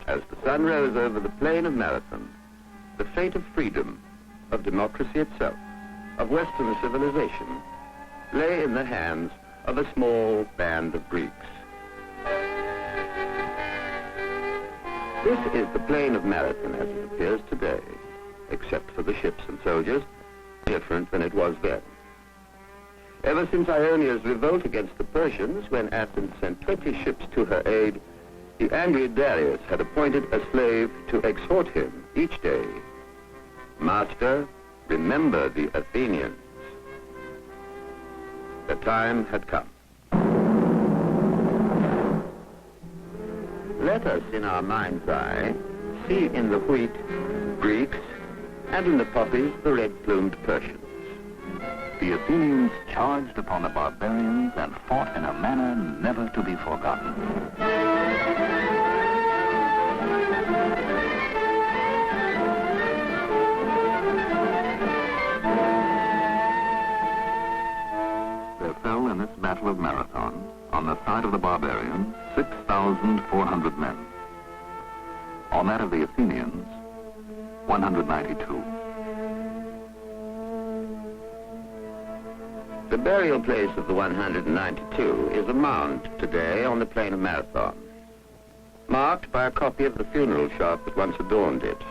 As the sun rose over the plain of Marathon, the fate of freedom, of democracy itself, of Western civilization, lay in the hands of a small band of Greeks. This is the plain of Marathon as it appears today, except for the ships and soldiers, different than it was then. Ever since Ionia's revolt against the Persians, when Athens sent 20 ships to her aid, the angry Darius had appointed a slave to exhort him each day, "Master, remember the Athenians." The time had come. Let us, in our mind's eye, see in the wheat Greeks, and in the poppies the red-plumed Persians. The Athenians charged upon the barbarians and fought in a manner never to be forgotten. There fell in this Battle of Marathon, on the side of the barbarians, 6,400 men. On that of the Athenians, 192. The burial place of the 192 is a mound today on the plain of Marathon, marked by a copy of the funeral shop that once adorned it.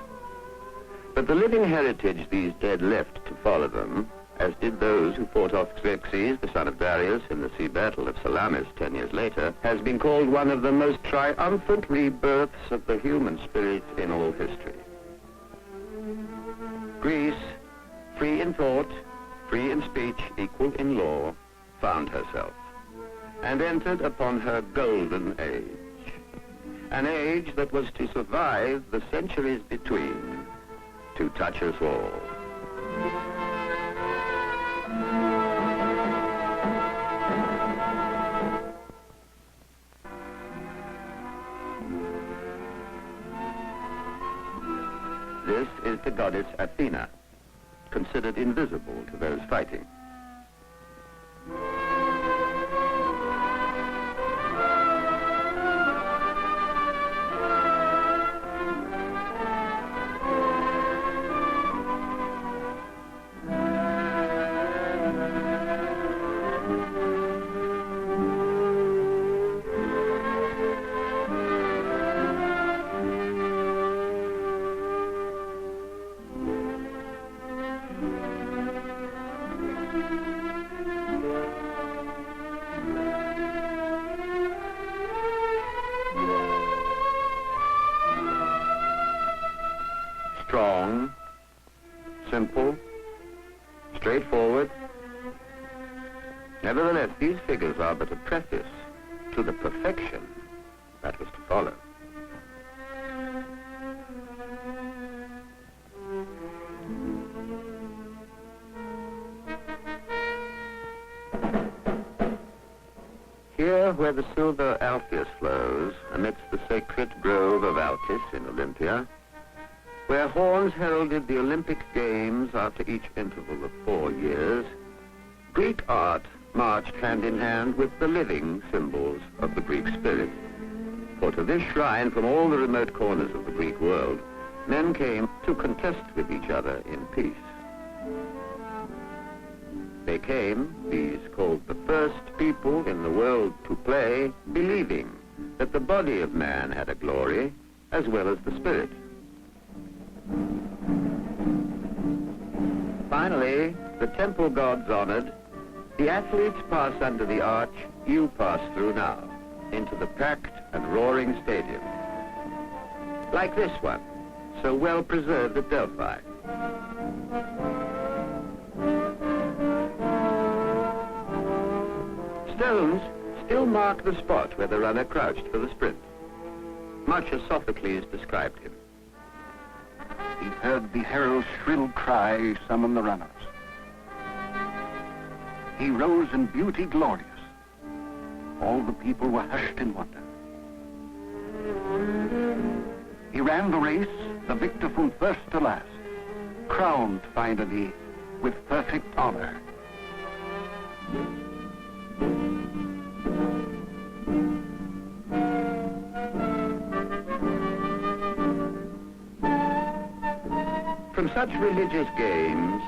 But the living heritage these dead left to follow them, as did those who fought off Xerxes, the son of Darius, in the sea battle of Salamis 10 years later, has been called one of the most triumphant rebirths of the human spirit in all history. Greece, free in thought, free in speech, equal in law, found herself and entered upon her golden age, an age that was to survive the centuries between, to touch us all. This is the goddess Athena, considered invisible to those fighting. Strong, simple, straightforward. Nevertheless, these figures are but a preface to the perfection that was to follow. Here, where the silver Alpheus flows amidst the sacred grove of Altis in Olympia, where horns heralded the Olympic Games after each interval of 4 years, Greek art marched hand in hand with the living symbols of the Greek spirit. For to this shrine, from all the remote corners of the Greek world, men came to contest with each other in peace. They came, these called the first people in the world to play, believing that the body of man had a glory as well as the spirit. Finally, the temple gods honored, the athletes pass under the arch you pass through now, into the packed and roaring stadium. Like this one, so well preserved at Delphi. Stones still mark the spot where the runner crouched for the sprint, much as Sophocles described him. He heard the herald's shrill cry summon the runners. He rose in beauty glorious. All the people were hushed in wonder. He ran the race, the victor from first to last, crowned finally with perfect honor. From such religious games,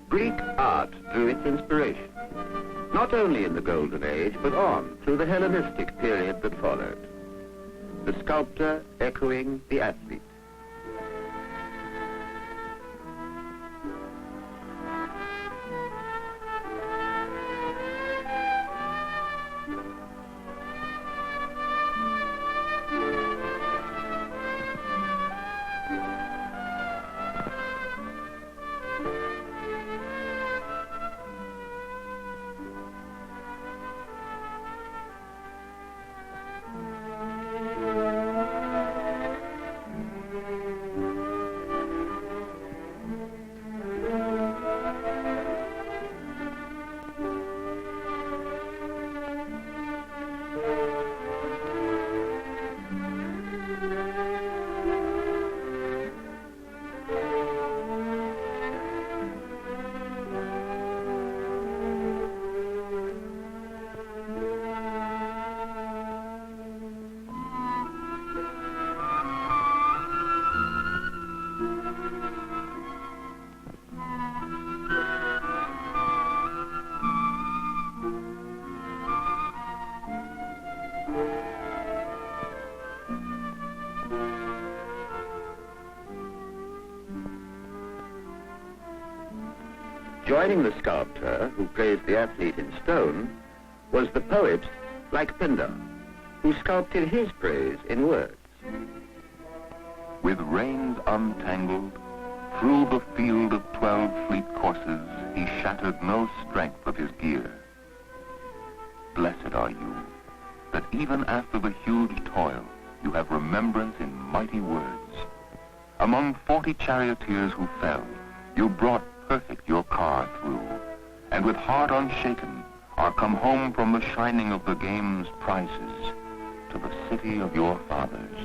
Greek art drew its inspiration, not only in the Golden Age, but on through the Hellenistic period that followed. The sculptor echoing the athlete. Joining the sculptor, who praised the athlete in stone, was the poet, like Pindar, who sculpted his praise in words. With reins untangled, through the field of 12 fleet coursers, he shattered no strength of his gear. Blessed are you, that even after the huge toil, you have remembrance in mighty words. Among 40 charioteers who fell, you brought perfect your car through, and with heart unshaken are come home from the shining of the game's prizes to the city of your fathers.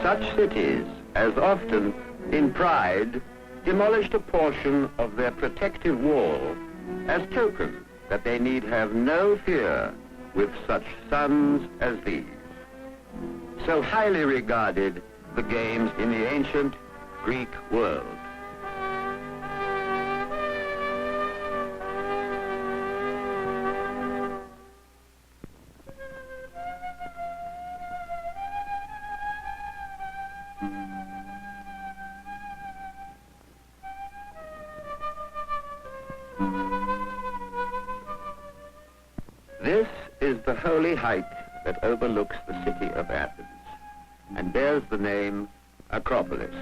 Such cities, as often, in pride, demolished a portion of their protective wall as token that they need have no fear with such sons as these. So highly regarded the games in the ancient Greek world. This is the holy height that overlooks the city of Athens and bears the name Acropolis.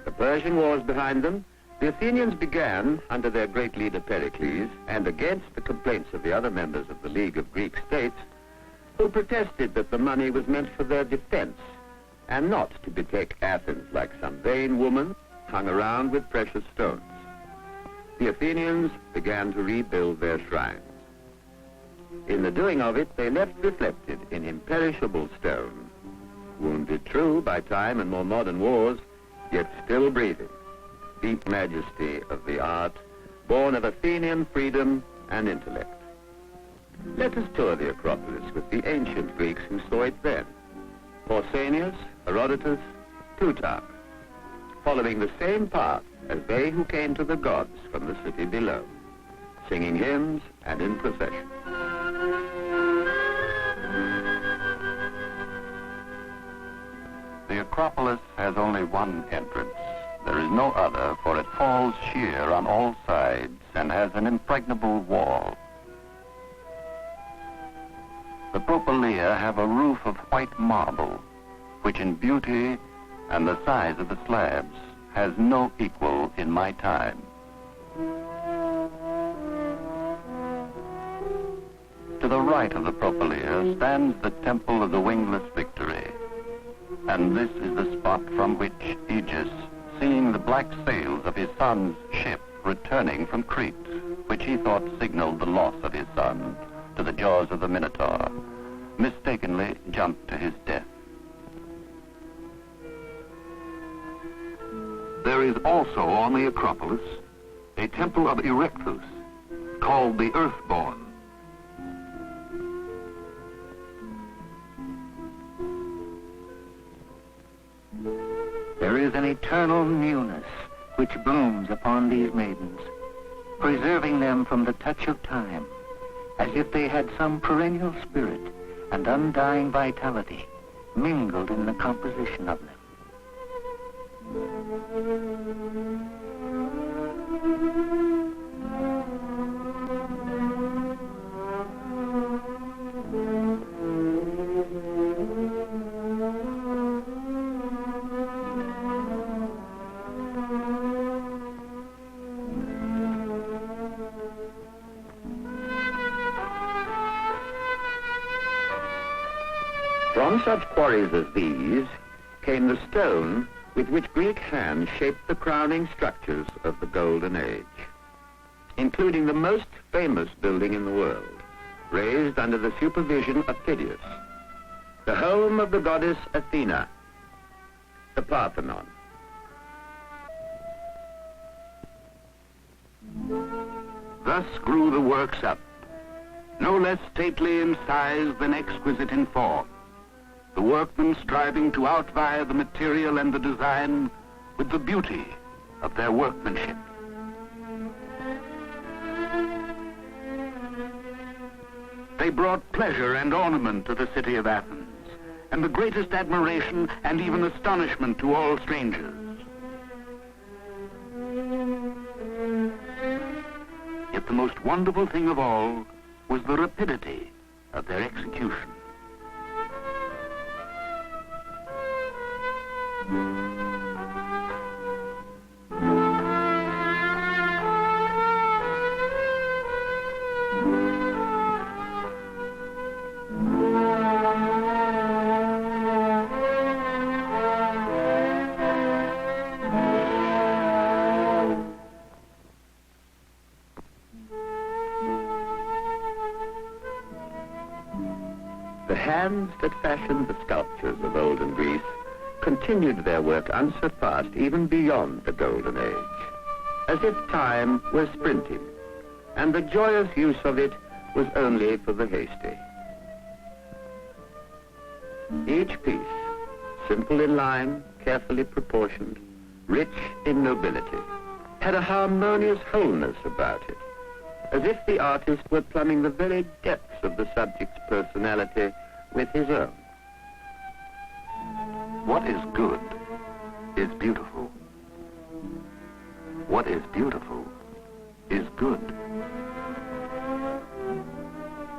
The Persian wars behind them, the Athenians began, under their great leader Pericles, and against the complaints of the other members of the League of Greek States, who protested that the money was meant for their defense, and not to betake Athens like some vain woman hung around with precious stones. The Athenians began to rebuild their shrines. In the doing of it, they left reflected in imperishable stone, wounded true by time and more modern wars, yet still breathing, deep majesty of the art, born of Athenian freedom and intellect. Let us tour the Acropolis with the ancient Greeks who saw it then. Pausanias, Herodotus, Plutarch, following the same path as they who came to the gods from the city below, singing hymns and in procession. The Acropolis has only one entrance. There is no other, for it falls sheer on all sides and has an impregnable wall. The propylaea have a roof of white marble, which in beauty and the size of the slabs has no equal in my time. To the right of the propylaea stands the Temple of the Wingless Victory, and this is the spot from which Aegis, seeing the black sails of his son's ship returning from Crete, which he thought signaled the loss of his son, to the jaws of the Minotaur, mistakenly jumped to his death. There is also on the Acropolis a temple of Erectus, called the Earthborn. is an eternal newness which blooms upon these maidens, preserving them from the touch of time, as if they had some perennial spirit and undying vitality mingled in the composition of them. From such quarries as these came the stone with which Greek hands shaped the crowning structures of the Golden Age, including the most famous building in the world, raised under the supervision of Phidias, the home of the goddess Athena, the Parthenon. Thus grew the works up, no less stately in size than exquisite in form, the workmen striving to outvie the material and the design with the beauty of their workmanship. They brought pleasure and ornament to the city of Athens, and the greatest admiration and even astonishment to all strangers. Yet the most wonderful thing of all was the rapidity of their execution. The hands that fashioned the sculptures of olden Greece continued their work unsurpassed even beyond the Golden Age, as if time were sprinting, and the joyous use of it was only for the hasty. Each piece, simple in line, carefully proportioned, rich in nobility, had a harmonious wholeness about it, as if the artist were plumbing the very depths of the subject's personality with his own. What is good is beautiful. What is beautiful is good.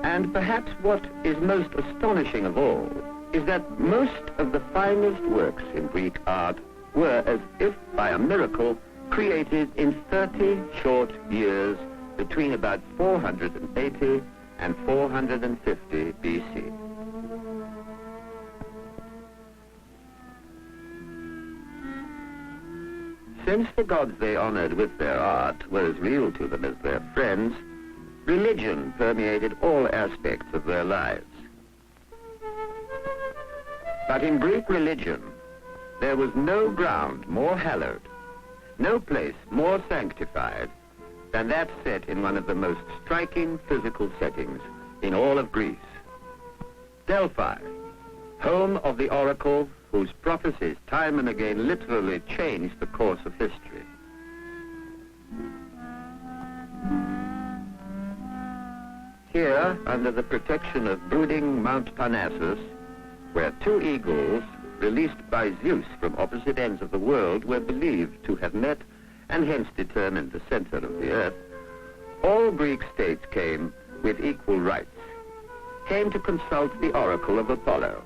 And perhaps what is most astonishing of all is that most of the finest works in Greek art were, as if by a miracle, created in 30 short years between about 480 and 450 BC. Since the gods they honored with their art were as real to them as their friends, religion permeated all aspects of their lives. But in Greek religion, there was no ground more hallowed, no place more sanctified than that set in one of the most striking physical settings in all of Greece. Delphi, home of the oracle whose prophecies time and again literally changed the course of history. Here, under the protection of brooding Mount Parnassus, where two eagles, released by Zeus from opposite ends of the world, were believed to have met and hence determined the center of the earth, all Greek states came with equal rights, came to consult the oracle of Apollo.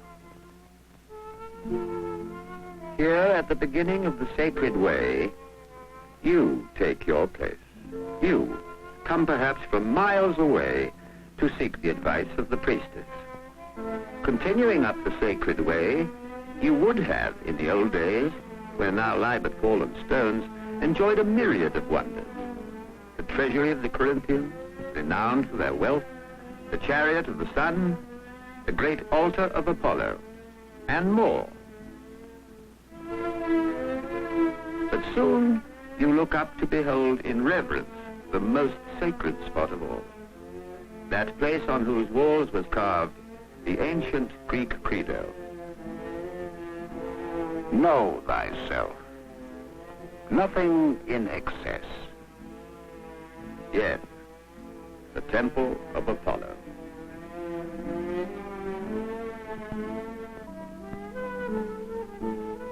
Here, at the beginning of the sacred way, you take your place. You come perhaps from miles away to seek the advice of the priestess. Continuing up the sacred way, you would have, in the old days, where now lie but fallen stones, enjoyed a myriad of wonders. The treasury of the Corinthians, renowned for their wealth, the chariot of the sun, the great altar of Apollo, and more. But soon you look up to behold in reverence the most sacred spot of all, that place on whose walls was carved the ancient Greek credo. Know thyself. Nothing in excess. Yes, the temple of Apollo.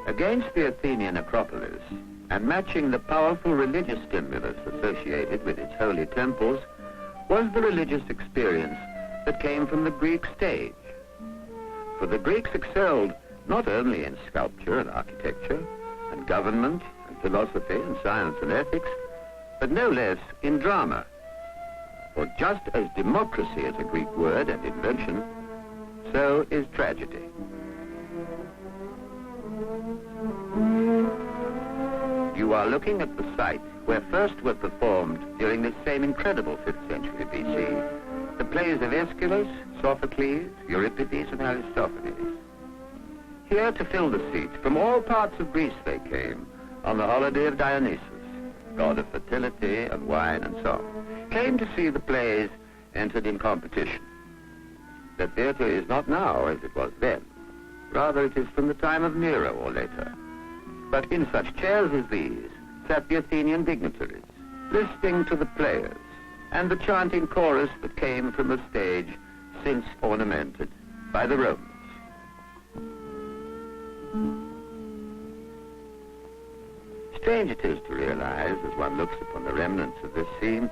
Against the Athenian Acropolis, and matching the powerful religious stimulus associated with its holy temples, was the religious experience that came from the Greek stage. For the Greeks excelled not only in sculpture and architecture, and government, and philosophy, and science and ethics, but no less in drama. For just as democracy is a Greek word and invention, so is tragedy. You are looking at the site where first were performed, during this same incredible 5th century B.C., the plays of Aeschylus, Sophocles, Euripides, and Aristophanes. Here to fill the seat, from all parts of Greece they came, on the holiday of Dionysus, god of fertility and wine and song, came to see the plays entered in competition. The theater is not now as it was then. Rather, it is from the time of Nero or later. But in such chairs as these sat the Athenian dignitaries, listening to the players and the chanting chorus that came from a stage since ornamented by the Romans. Strange it is to realize, as one looks upon the remnants of this scene,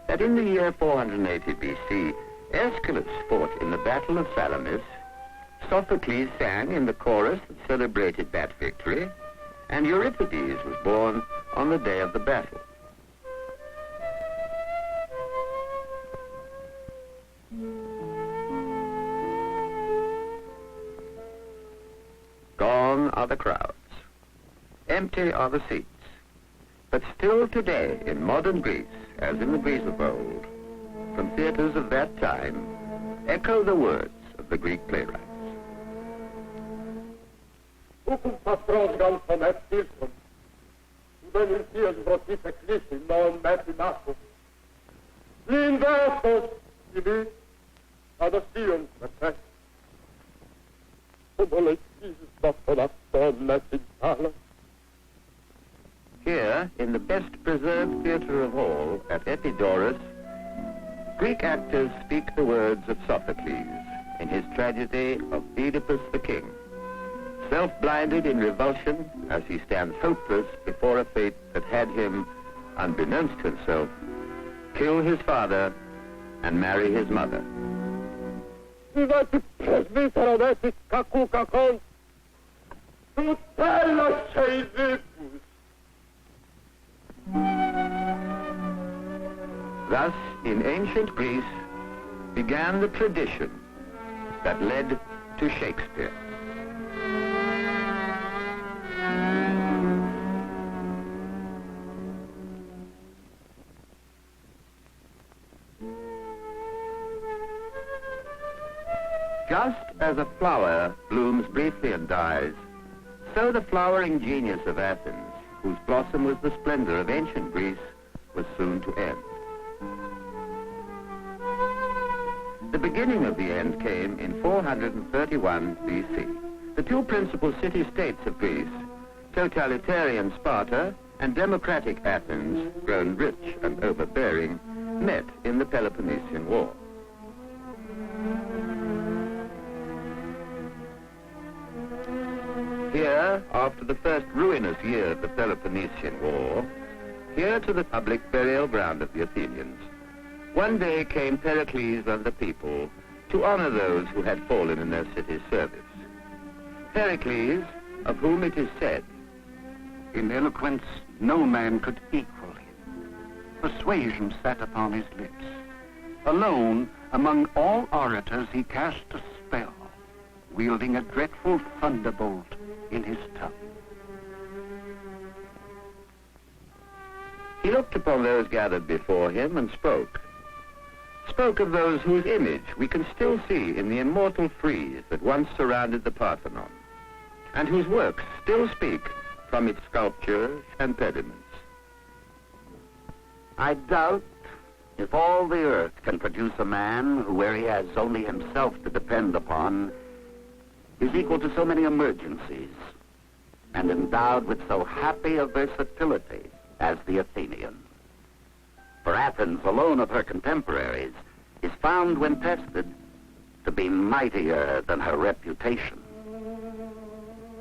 that in the year 480 B.C., Aeschylus fought in the Battle of Salamis, Sophocles sang in the chorus that celebrated that victory, and Euripides was born on the day of the battle. Gone are the crowds. Empty are the seats. But still today, in modern Greece, as in the Greece of old, from theaters of that time, echo the words of the Greek playwrights. Here, in the best preserved theater of all, at Epidaurus, Greek actors speak the words of Sophocles in his tragedy of Oedipus the King, self-blinded in revulsion as he stands hopeless before a fate that had him, unbeknownst to himself, kill his father and marry his mother. Thus, in ancient Greece, began the tradition that led to Shakespeare. Just as a flower blooms briefly and dies, so the flowering genius of Athens, whose blossom was the splendor of ancient Greece, was soon to end. The beginning of the end came in 431 B.C. The two principal city-states of Greece, totalitarian Sparta and democratic Athens, grown rich and overbearing, met in the Peloponnesian War. Here, after the first ruinous year of the Peloponnesian War, here to the public burial ground of the Athenians, one day came Pericles and the people to honor those who had fallen in their city's service. Pericles, of whom it is said, In eloquence, no man could equal him. Persuasion sat upon his lips. Alone, among all orators, he cast a spell, wielding a dreadful thunderbolt in his tongue. He looked upon those gathered before him and spoke of those whose image we can still see in the immortal frieze that once surrounded the Parthenon, and whose works still speak from its sculptures and pediments. I doubt if all the earth can produce a man who, where he has only himself to depend upon, is equal to so many emergencies. and endowed with so happy a versatility as the Athenian. For Athens alone of her contemporaries is found, when tested, to be mightier than her reputation.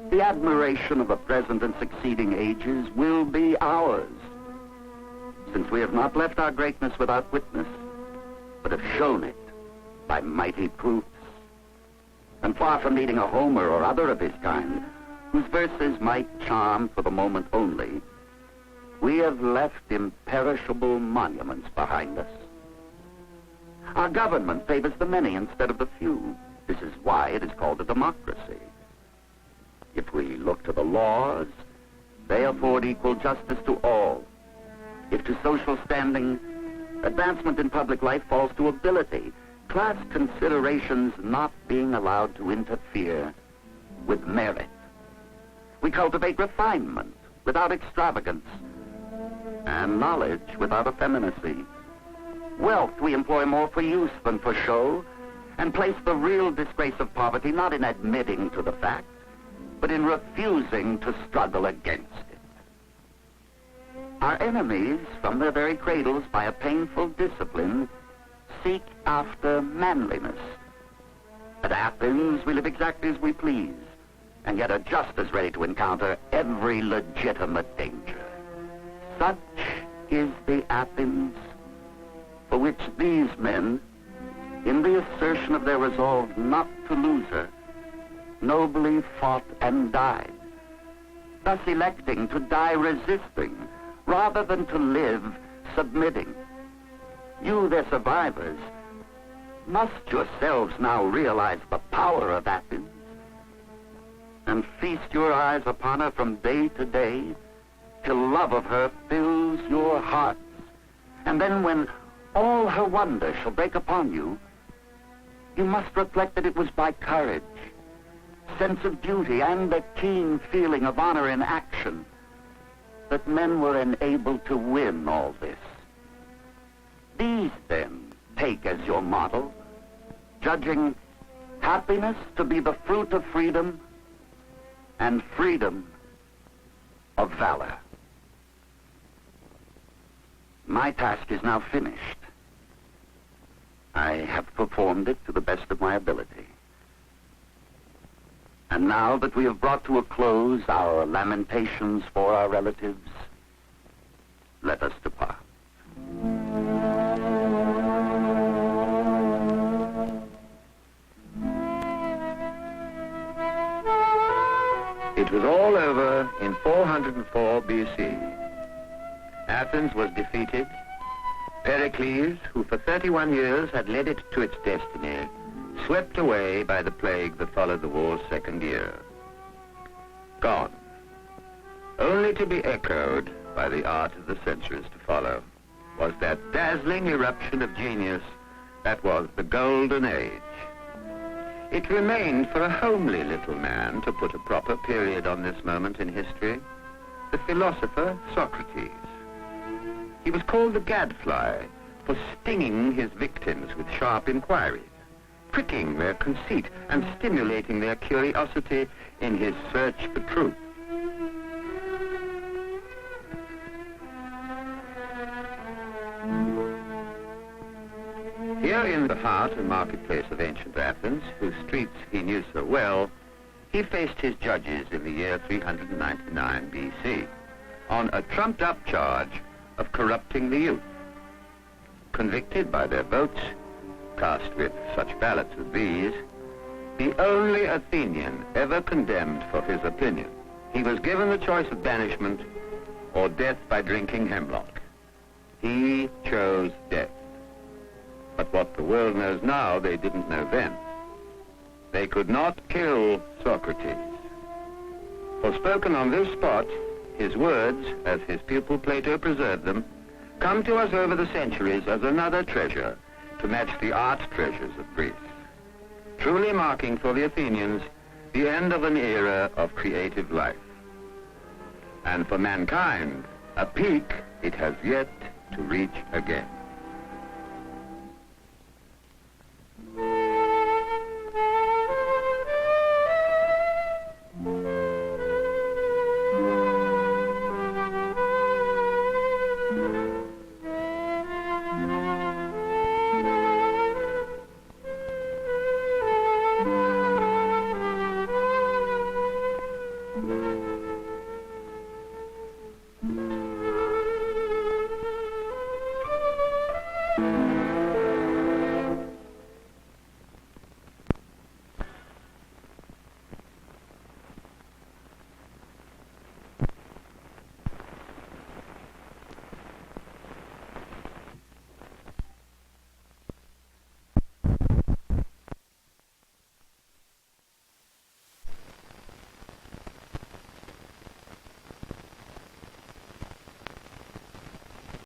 The admiration of the present and succeeding ages will be ours, since we have not left our greatness without witness, but have shown it by mighty proofs. And far from needing a Homer or other of his kind, whose verses might charm for the moment only, we have left imperishable monuments behind us. Our government favors the many instead of the few. This is why it is called a democracy. If we look to the laws, they afford equal justice to all. If to social standing, advancement in public life falls to ability, class considerations not being allowed to interfere with merit. We cultivate refinement without extravagance, and knowledge without effeminacy. Wealth we employ more for use than for show, and place the real disgrace of poverty not in admitting to the fact, but in refusing to struggle against it. Our enemies, from their very cradles, by a painful discipline, seek after manliness. At Athens, we live exactly as we please, and yet are just as ready to encounter every legitimate danger. Such is the Athens for which these men, in the assertion of their resolve not to lose her, nobly fought and died, thus electing to die resisting rather than to live submitting. You, their survivors, must yourselves now realize the power of Athens and feast your eyes upon her from day to day till love of her fills your hearts. And then when all her wonder shall break upon you, you must reflect that it was by courage, sense of duty, and a keen feeling of honor in action that men were enabled to win all this. These, then, take as your model, judging happiness to be the fruit of freedom and freedom of valor. My task is now finished. I have performed it to the best of my ability. And now that we have brought to a close our lamentations for our relatives, let us depart. It was all over in 404 B.C. Athens was defeated. Pericles, who for 31 years had led it to its destiny, swept away by the plague that followed the war's second year. Gone, only to be echoed by the art of the centuries to follow, was that dazzling eruption of genius that was the Golden Age. It remained for a homely little man to put a proper period on this moment in history, the philosopher Socrates. He was called the gadfly for stinging his victims with sharp inquiries, pricking their conceit and stimulating their curiosity in his search for truth. Here in the heart and marketplace of ancient Athens, whose streets he knew so well, he faced his judges in the year 399 B.C. on a trumped-up charge of corrupting the youth. Convicted by their votes, cast with such ballots as these, the only Athenian ever condemned for his opinion, he was given the choice of banishment or death by drinking hemlock. He chose death. But what the world knows now, they didn't know then. They could not kill Socrates. For spoken on this spot, his words, as his pupil Plato preserved them, come to us over the centuries as another treasure to match the art treasures of Greece, truly marking for the Athenians the end of an era of creative life. And for mankind, a peak it has yet to reach again.